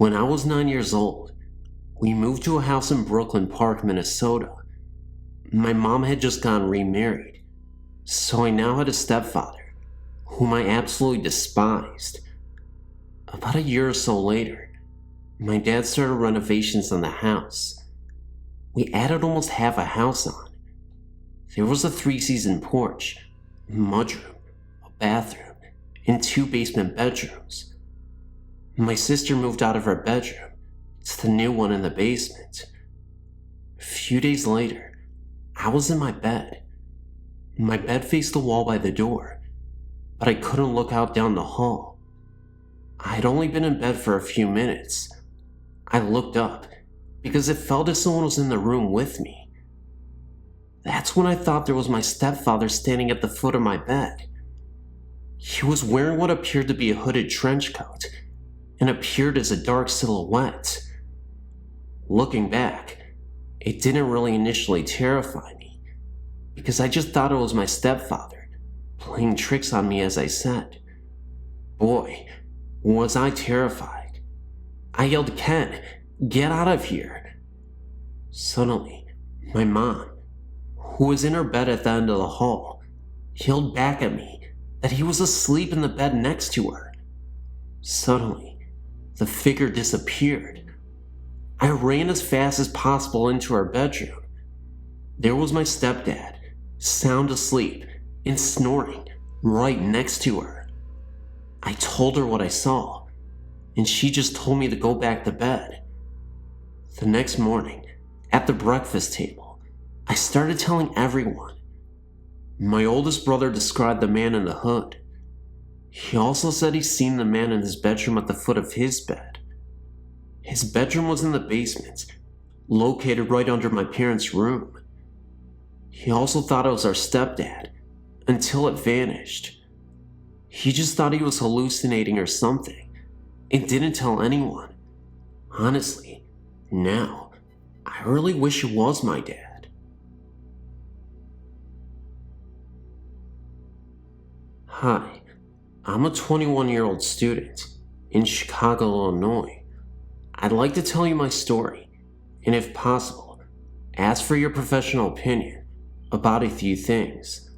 When I was 9 years old, we moved to a house in Brooklyn Park, Minnesota. My mom had just gotten remarried, so I now had a stepfather, whom I absolutely despised. About a year or so later, my dad started renovations on the house. We added almost half a house on. There was a 3-season porch, a mudroom, a bathroom, and 2 basement bedrooms. My sister moved out of her bedroom to the new one in the basement. A few days later, I was in my bed. My bed faced the wall by the door, but I couldn't look out down the hall. I had only been in bed for a few minutes. I looked up because it felt as someone was in the room with me. That's when I thought there was my stepfather standing at the foot of my bed. He was wearing what appeared to be a hooded trench coat and appeared as a dark silhouette. Looking back, it didn't really initially terrify me because I just thought it was my stepfather playing tricks on me, as I said. Boy, was I terrified. I yelled, "Ken, get out of here." Suddenly, my mom, who was in her bed at the end of the hall, yelled back at me that he was asleep in the bed next to her. Suddenly, the figure disappeared. I ran as fast as possible into our bedroom. There was my stepdad, sound asleep and snoring right next to her. I told her what I saw, and she just told me to go back to bed. The next morning, at the breakfast table, I started telling everyone. My oldest brother described the man in the hood. He also said he'd seen the man in his bedroom at the foot of his bed. His bedroom was in the basement, located right under my parents' room. He also thought it was our stepdad, until it vanished. He just thought he was hallucinating or something, and didn't tell anyone. Honestly, now, I really wish it was my dad. Hi, I'm a 21-year-old student in Chicago, Illinois. I'd like to tell you my story, and if possible, ask for your professional opinion about a few things.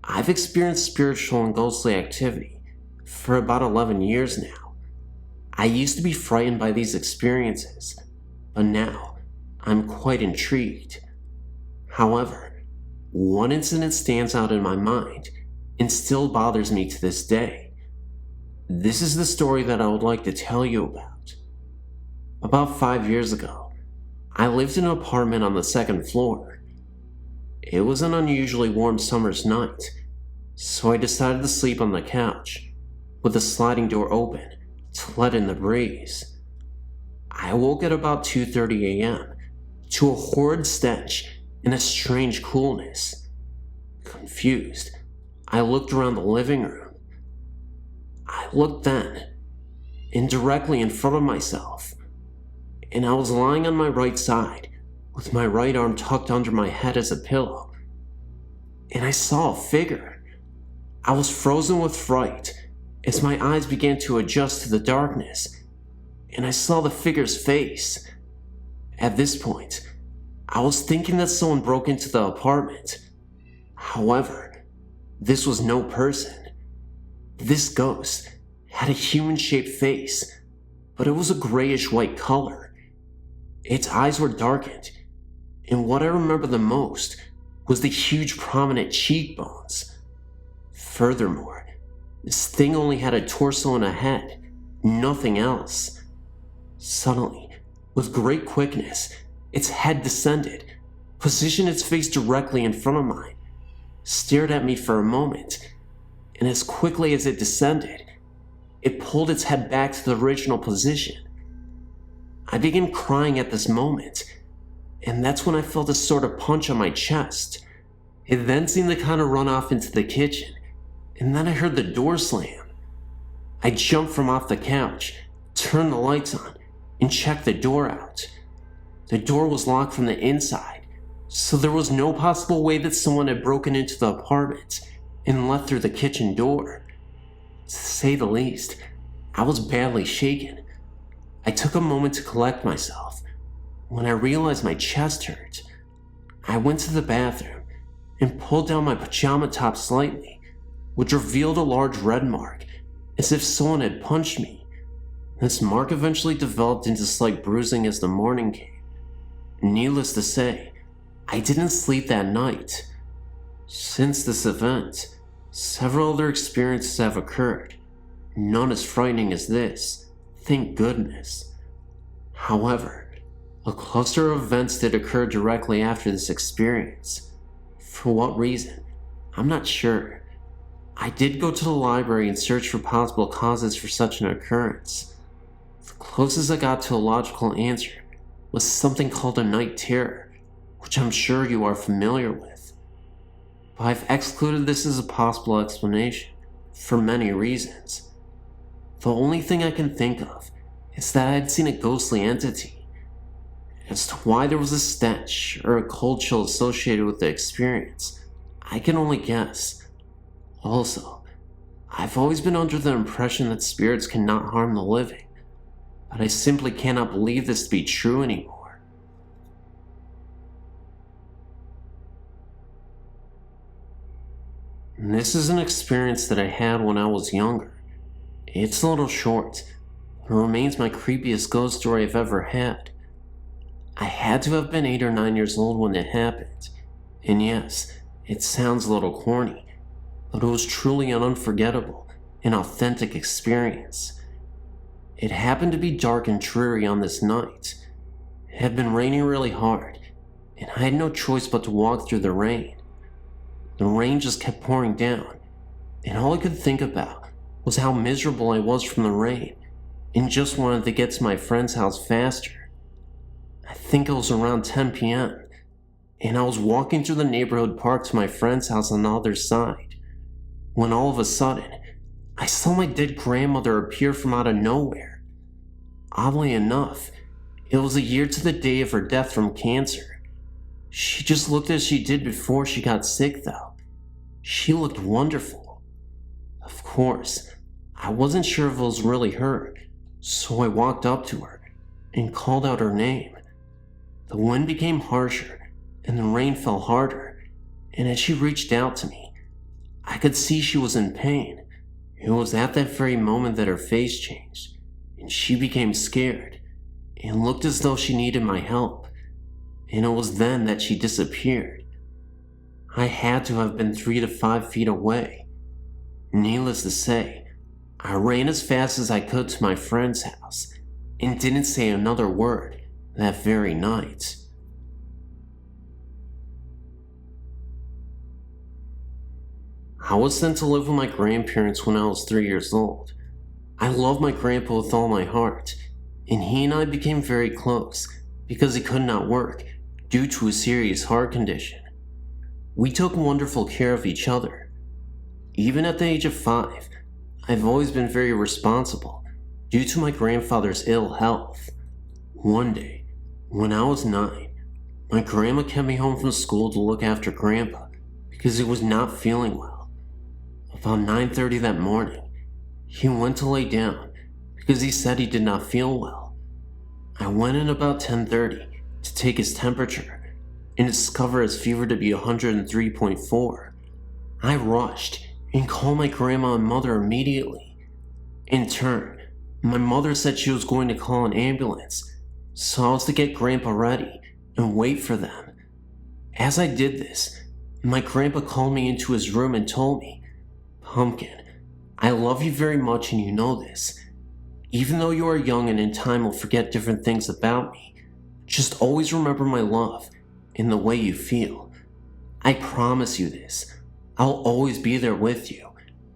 I've experienced spiritual and ghostly activity for about 11 years now. I used to be frightened by these experiences, but now I'm quite intrigued. However, one incident stands out in my mind and still bothers me to this day. This is the story that I would like to tell you about. About 5 years ago, I lived in an apartment on the 2nd floor. It was an unusually warm summer's night, so I decided to sleep on the couch, with the sliding door open to let in the breeze. I woke at about 2:30 a.m. to a horrid stench and a strange coolness. Confused, I looked around the living room. I looked then, and directly in front of myself, and I was lying on my right side, with my right arm tucked under my head as a pillow, and I saw a figure. I was frozen with fright as my eyes began to adjust to the darkness, and I saw the figure's face. At this point, I was thinking that someone broke into the apartment. However, this was no person. This ghost had a human-shaped face, but it was a grayish-white color. Its eyes were darkened, and what I remember the most was the huge prominent cheekbones. Furthermore, this thing only had a torso and a head, nothing else. Suddenly, with great quickness, its head descended, positioned its face directly in front of mine, stared at me for a moment, and as quickly as it descended, it pulled its head back to the original position. I began crying at this moment, and that's when I felt a sort of punch on my chest. It then seemed to kind of run off into the kitchen, and then I heard the door slam. I jumped from off the couch, turned the lights on, and checked the door out. The door was locked from the inside, so there was no possible way that someone had broken into the apartment and left through the kitchen door. To say the least, I was badly shaken. I took a moment to collect myself. When I realized my chest hurt, I went to the bathroom and pulled down my pajama top slightly, which revealed a large red mark, as if someone had punched me. This mark eventually developed into slight bruising as the morning came. Needless to say, I didn't sleep that night. Since this event, several other experiences have occurred, none as frightening as this, thank goodness. However, a cluster of events did occur directly after this experience. For what reason? I'm not sure. I did go to the library and search for possible causes for such an occurrence. The closest I got to a logical answer was something called a night terror, which I'm sure you are familiar with. But I've excluded this as a possible explanation, for many reasons. The only thing I can think of is that I had seen a ghostly entity. As to why there was a stench or a cold chill associated with the experience, I can only guess. Also, I've always been under the impression that spirits cannot harm the living, but I simply cannot believe this to be true anymore. And this is an experience that I had when I was younger. It's a little short, but it remains my creepiest ghost story I've ever had. I had to have been 8 or 9 years old when it happened, and yes, it sounds a little corny, but it was truly an unforgettable and authentic experience. It happened to be dark and dreary on this night. It had been raining really hard, and I had no choice but to walk through the rain. The rain just kept pouring down, and all I could think about was how miserable I was from the rain, and just wanted to get to my friend's house faster. I think it was around 10 p.m., and I was walking through the neighborhood park to my friend's house on the other side, when all of a sudden, I saw my dead grandmother appear from out of nowhere. Oddly enough, it was a year to the day of her death from cancer. She just looked as she did before she got sick though. She looked wonderful. Of course, I wasn't sure if it was really her, so I walked up to her and called out her name. The wind became harsher and the rain fell harder, and as she reached out to me, I could see she was in pain. It was at that very moment that her face changed, and she became scared, and looked as though she needed my help, and it was then that she disappeared. I had to have been 3 to 5 feet away. Needless to say, I ran as fast as I could to my friend's house, and didn't say another word that very night. I was sent to live with my grandparents when I was 3 years old. I loved my grandpa with all my heart, and he and I became very close because he could not work due to a serious heart condition. We took wonderful care of each other. Even at the age of 5, I've always been very responsible due to my grandfather's ill health. One day, when I was 9, my grandma kept me home from school to look after Grandpa because he was not feeling well. About 9:30 that morning, he went to lay down because he said he did not feel well. I went in about 10:30 to take his temperature and discovered his fever to be 103.4. I rushed and called my grandma and mother immediately. In turn, my mother said she was going to call an ambulance, so I was to get Grandpa ready and wait for them. As I did this, my grandpa called me into his room and told me, "Pumpkin, I love you very much and you know this. Even though you are young and in time will forget different things about me, just always remember my love and the way you feel. I promise you this. I'll always be there with you,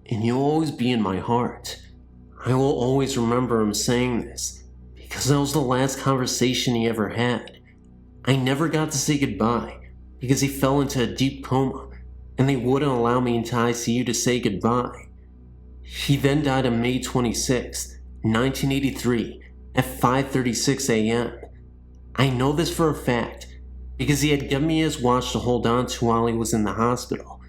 and you'll always be in my heart." I will always remember him saying this, because that was the last conversation he ever had. I never got to say goodbye, because he fell into a deep coma, and they wouldn't allow me into ICU to say goodbye. He then died on May 26, 1983, at 5:36 a.m. I know this for a fact, because he had given me his watch to hold on to while he was in the hospital,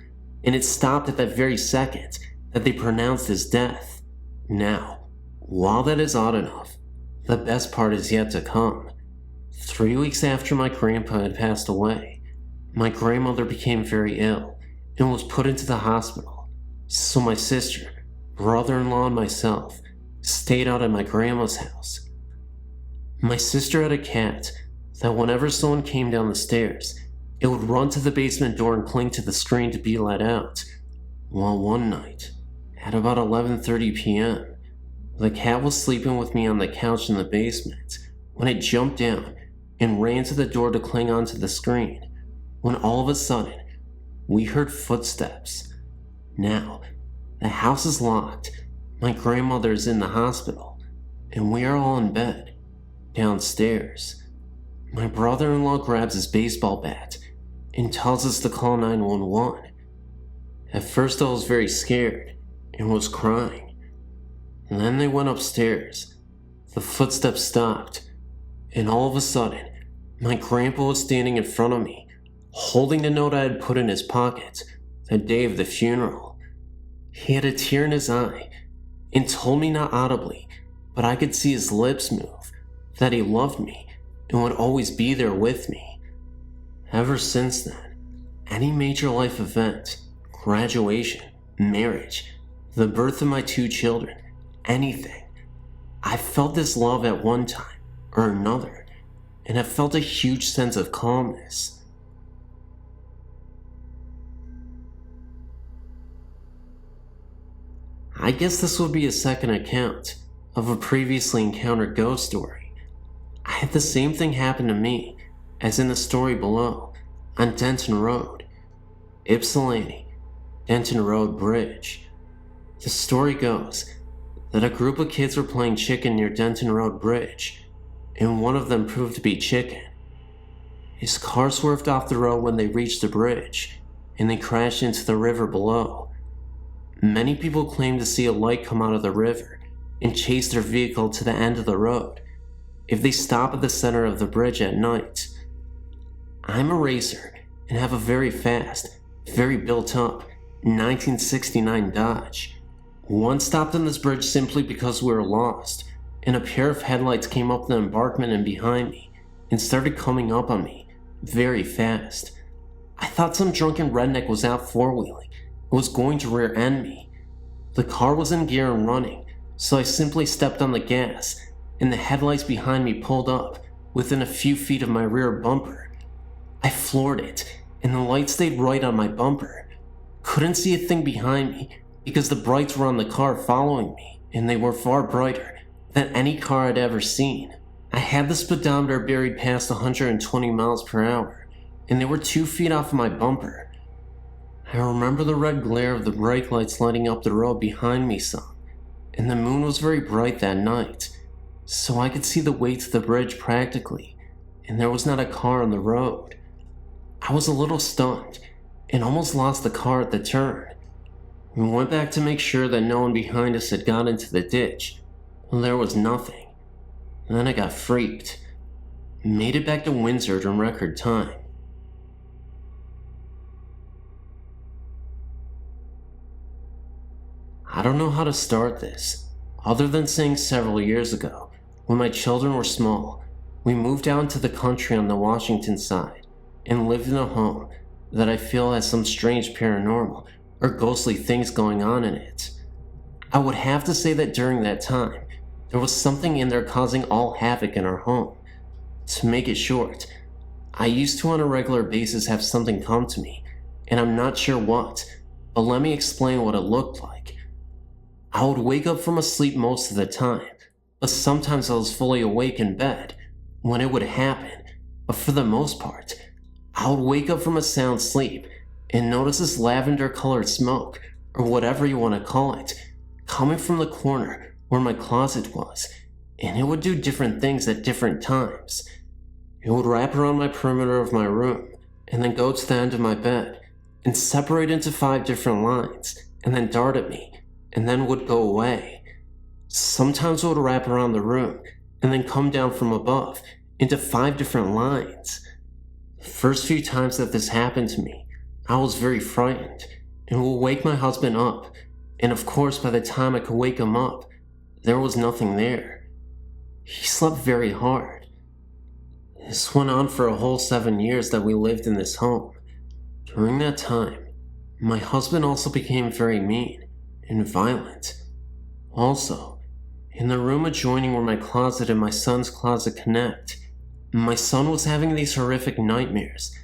and it stopped at that very second that they pronounced his death. Now, while that is odd enough, The best part is yet to come. 3 weeks after my grandpa had passed away, my grandmother became very ill and was put into the hospital. So my sister, brother-in-law, and myself stayed out at my grandma's house. My sister had a cat that whenever someone came down the stairs, it would run to the basement door and cling to the screen to be let out. Well, one night, at about 11:30 p.m., the cat was sleeping with me on the couch in the basement when it jumped down and ran to the door to cling onto the screen, when all of a sudden, we heard footsteps. Now, the house is locked, my grandmother is in the hospital, and we are all in bed, downstairs. My brother-in-law grabs his baseball bat and tells us to call 911. At first I was very scared and was crying. And then they went upstairs. The footsteps stopped, and all of a sudden, my grandpa was standing in front of me, holding the note I had put in his pocket the day of the funeral. He had a tear in his eye and told me not audibly, but I could see his lips move, that he loved me and would always be there with me. Ever since then, any major life event, graduation, marriage, the birth of my 2 children, anything, I felt this love at one time or another, and have felt a huge sense of calmness. I guess this would be a second account of a previously encountered ghost story. I had the same thing happen to me as in the story below on Denton Road, Ypsilanti, Denton Road Bridge. The story goes that a group of kids were playing chicken near Denton Road Bridge, and one of them proved to be Chicken. His car swerved off the road when they reached the bridge, and they crashed into the river below. Many people claim to see a light come out of the river and chase their vehicle to the end of the road if they stop at the center of the bridge at night. I'm a racer and have a very fast, very built up 1969 Dodge. Once stopped on this bridge simply because we were lost, and a pair of headlights came up the embankment and behind me and started coming up on me very fast. I thought some drunken redneck was out four-wheeling and was going to rear-end me. The car was in gear and running, so I simply stepped on the gas, and the headlights behind me pulled up within a few feet of my rear bumper. I floored it, and the light stayed right on my bumper. Couldn't see a thing behind me because the brights were on the car following me, and they were far brighter than any car I'd ever seen. I had the speedometer buried past 120 miles per hour, and they were 2 feet off of my bumper. I remember the red glare of the brake lights lighting up the road behind me some, and the moon was very bright that night, so I could see the way to the bridge practically, and there was not a car on the road. I was a little stunned, and almost lost the car at the turn. We went back to make sure that no one behind us had got into the ditch. Well, there was nothing. And then I got freaked. Made it back to Windsor in record time. I don't know how to start this, other than saying several years ago, when my children were small, we moved out into the country on the Washington side and lived in a home that I feel has some strange paranormal or ghostly things going on in it. I would have to say that during that time, there was something in there causing all havoc in our home. To make it short, I used to on a regular basis have something come to me, and I'm not sure what, but let me explain what it looked like. I would wake up from a sleep most of the time, but sometimes I was fully awake in bed when it would happen, but for the most part, I would wake up from a sound sleep and notice this lavender-colored smoke, or whatever you want to call it, coming from the corner where my closet was, and it would do different things at different times. It would wrap around my perimeter of my room, and then go to the end of my bed, and separate into 5 different lines, and then dart at me, and then would go away. Sometimes it would wrap around the room, and then come down from above, into 5 different lines. The first few times that this happened to me, I was very frightened, and would wake my husband up, and of course by the time I could wake him up, there was nothing there. He slept very hard. This went on for a whole 7 years that we lived in this home. During that time, my husband also became very mean and violent. Also, in the room adjoining where my closet and my son's closet connect, my son was having these horrific nightmares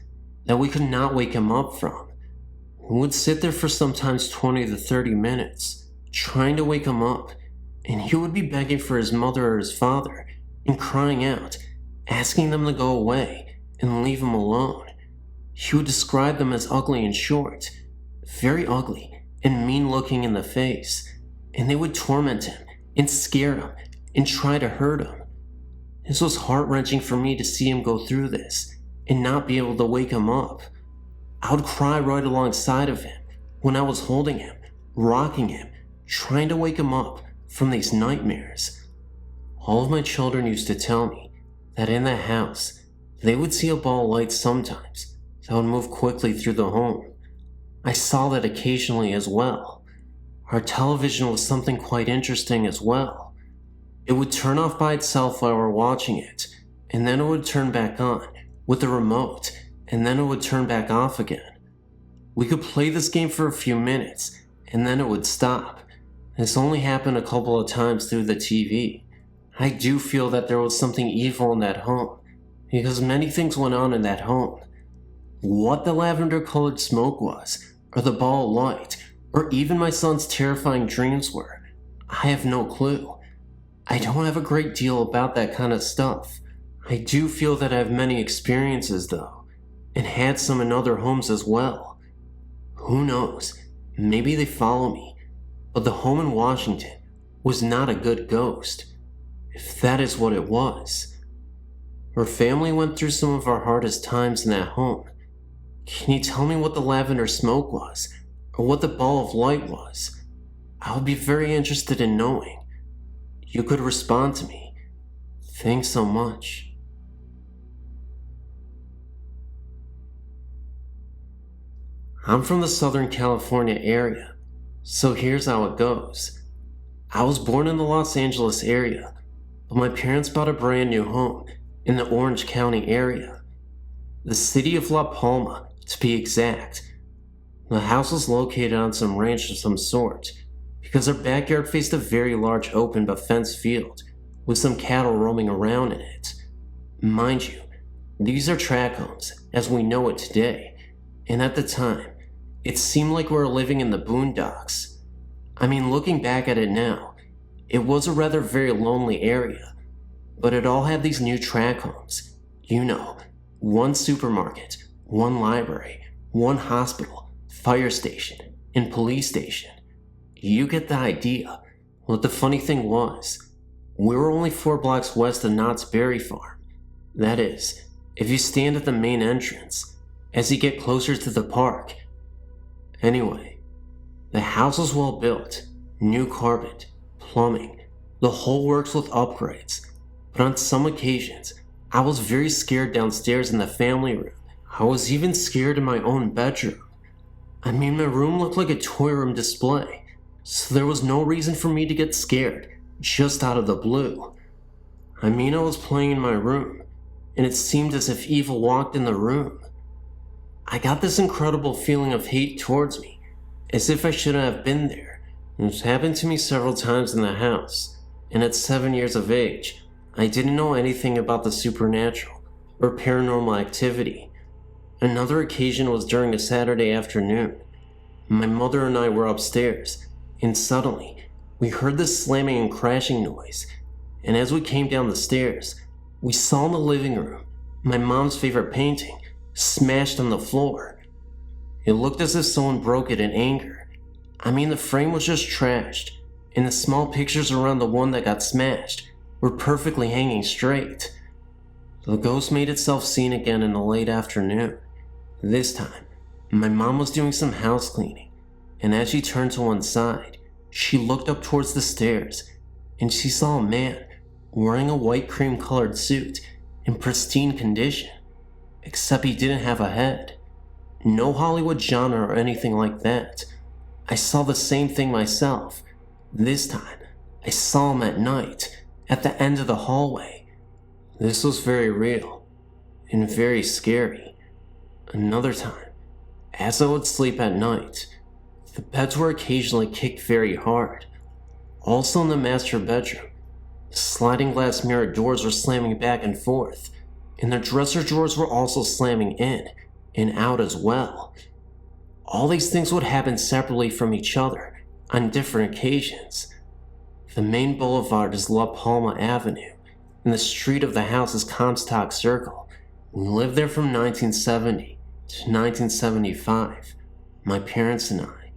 that we could not wake him up from. We would sit there for sometimes 20 to 30 minutes, trying to wake him up, and he would be begging for his mother or his father and crying out, asking them to go away and leave him alone. He would describe them as ugly and short, very ugly and mean looking in the face, and they would torment him and scare him and try to hurt him. This was heart-wrenching for me to see him go through this and not be able to wake him up. I would cry right alongside of him when I was holding him, rocking him, trying to wake him up from these nightmares. All of my children used to tell me that in the house, they would see a ball of light sometimes that would move quickly through the home. I saw that occasionally as well. Our television was something quite interesting as well. It would turn off by itself while we're watching it, and then it would turn back on with the remote, and then it would turn back off again. We could play this game for a few minutes, and then it would stop. This only happened a couple of times through the TV. I do feel that there was something evil in that home, because many things went on in that home. What the lavender-colored smoke was, or the ball of light, or even my son's terrifying dreams were, I have no clue. I don't have a great deal about that kind of stuff. I do feel that I have many experiences though, and had some in other homes as well. Who knows, maybe they follow me, but the home in Washington was not a good ghost, if that is what it was. Our family went through some of our hardest times in that home. Can you tell me what the lavender smoke was, or what the ball of light was? I would be very interested in knowing. You could respond to me. Thanks so much. I'm from the Southern California area, so here's how it goes. I was born in the Los Angeles area, but my parents bought a brand new home in the Orange County area. The city of La Palma, to be exact. The house was located on some ranch of some sort, because our backyard faced a very large open but fenced field with some cattle roaming around in it. Mind you, these are tract homes as we know it today, and at the time, it seemed like we were living in the boondocks. I mean, looking back at it now, it was a rather very lonely area, but it all had these new tract homes. You know, one supermarket, one library, one hospital, fire station, and police station. You get the idea. What the funny thing was, we were only 4 blocks west of Knott's Berry Farm. That is, if you stand at the main entrance, as you get closer to the park. Anyway, the house was well built, new carpet, plumbing, the whole works with upgrades. But on some occasions, I was very scared downstairs in the family room. I was even scared in my own bedroom. I mean, my room looked like a toy room display, so there was no reason for me to get scared, just out of the blue. I mean, I was playing in my room, and it seemed as if evil walked in the room. I got this incredible feeling of hate towards me, as if I shouldn't have been there. It's happened to me several times in the house, and at 7 years of age, I didn't know anything about the supernatural or paranormal activity. Another occasion was during a Saturday afternoon. My mother and I were upstairs, and suddenly, we heard this slamming and crashing noise, and as we came down the stairs, we saw in the living room my mom's favorite painting smashed on the floor. It looked as if someone broke it in anger. I mean, the frame was just trashed, and the small pictures around the one that got smashed were perfectly hanging straight. The ghost made itself seen again in the late afternoon. This time, my mom was doing some house cleaning, and as she turned to one side, she looked up towards the stairs, and she saw a man wearing a white cream-colored suit in pristine condition, except he didn't have a head. No Hollywood genre or anything like that. I saw the same thing myself. This time, I saw him at night, at the end of the hallway. This was very real and very scary. Another time, as I would sleep at night, the beds were occasionally kicked very hard. Also in the master bedroom, the sliding glass mirror doors were slamming back and forth, and the dresser drawers were also slamming in and out as well. All these things would happen separately from each other on different occasions. The main boulevard is La Palma Avenue, and the street of the house is Comstock Circle. We lived there from 1970 to 1975, my parents and I.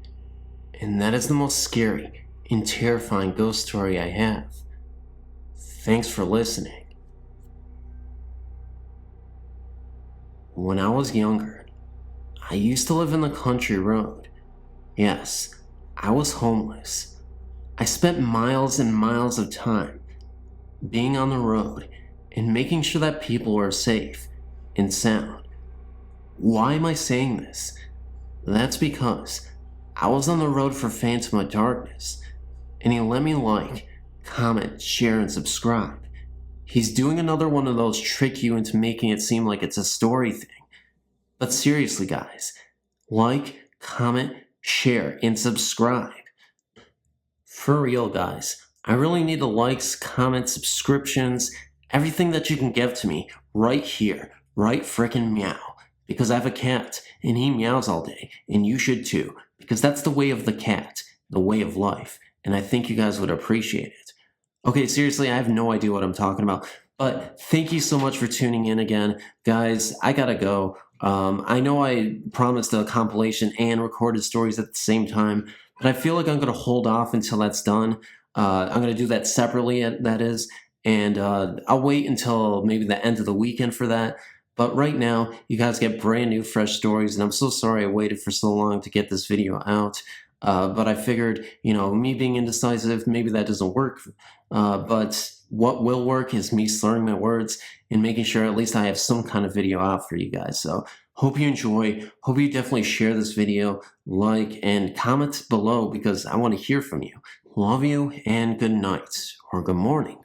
And that is the most scary and terrifying ghost story I have. Thanks for listening. When I was younger, I used to live in the country road. Yes, I was homeless. I spent miles and miles of time being on the road and making sure that people were safe and sound. Why am I saying this? That's because I was on the road for PhantomOfDarkness, and he let me like, comment, share, and subscribe. He's doing another one of those trick you into making it seem like it's a story thing. But seriously, guys, like, comment, share, and subscribe. For real, guys, I really need the likes, comments, subscriptions, everything that you can give to me right here, right frickin' meow. Because I have a cat, and he meows all day, and you should too, because that's the way of the cat, the way of life, and I think you guys would appreciate it. Okay, seriously, I have no idea what I'm talking about, but thank you so much for tuning in again. Guys, I gotta go. I know I promised a compilation and recorded stories at the same time, but I feel like I'm gonna hold off until that's done. I'm gonna do that separately, that is, and I'll wait until maybe the end of the weekend for that. But right now, you guys get brand new, fresh stories, and I'm so sorry I waited for so long to get this video out. But I figured, me being indecisive, maybe that doesn't work. But what will work is me slurring my words and making sure at least I have some kind of video out for you guys. So hope you enjoy. Hope you definitely share this video, like, and comment below because I want to hear from you. Love you, and good night, or good morning.